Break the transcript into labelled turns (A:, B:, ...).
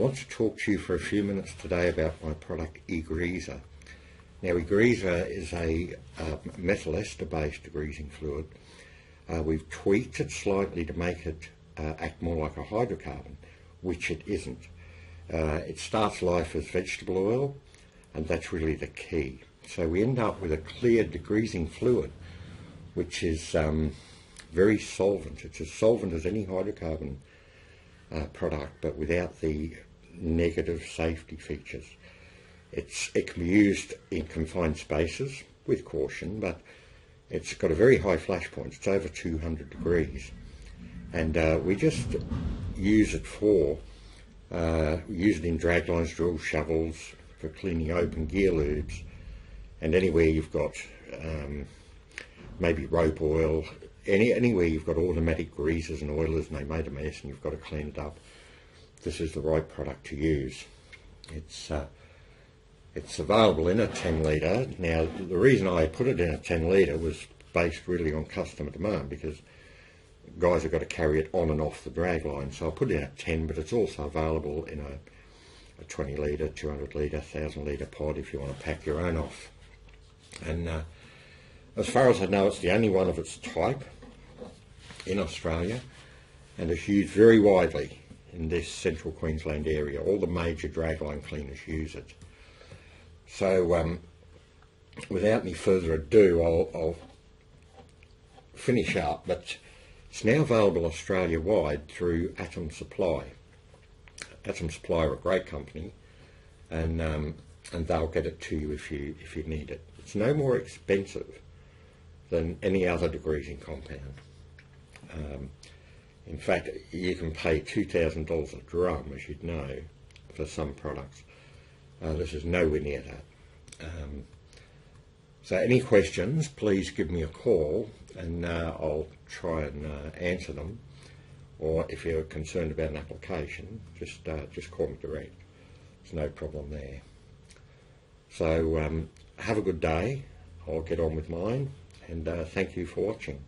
A: want to talk to you for a few minutes today about my product Egreaser. Now, Egreaser is a methyl ester based degreasing fluid. We've tweaked it slightly to make it act more like a hydrocarbon, which it isn't. It starts life as vegetable oil, and that's really the key. So we end up with a clear degreasing fluid, which is very solvent. It's as solvent as any hydrocarbon product, but without the negative safety features. It can be used in confined spaces with caution, but it's got a very high flash point. It's over 200 degrees, and we just use it in draglines, drill shovels, for cleaning open gear loops, and anywhere you've got maybe rope oil, anywhere you've got automatic greasers and oilers and they made a mess and you've got to clean it up, this is the right product to use. It's available in a 10 litre. Now, the reason I put it in a 10 litre was based really on customer demand, because guys have got to carry it on and off the drag line. So I put it in a 10, but it's also available in a 20 litre, 200 litre, 1000 litre pod if you want to pack your own off. And as far as I know, it's the only one of its type in Australia, and it's used very widely in this central Queensland area. All the major dragline cleaners use it. So without any further ado, I'll finish up, but it's now available Australia-wide through Atom Supply. Atom Supply are a great company, and they'll get it to you if you need it. It's no more expensive than any other degreasing compound. In fact, you can pay $2,000 a drum, as you'd know, for some products. This is nowhere near that. So any questions, please give me a call, and I'll try and answer them. Or if you're concerned about an application, just call me direct. There's no problem there. So have a good day. I'll get on with mine, and thank you for watching.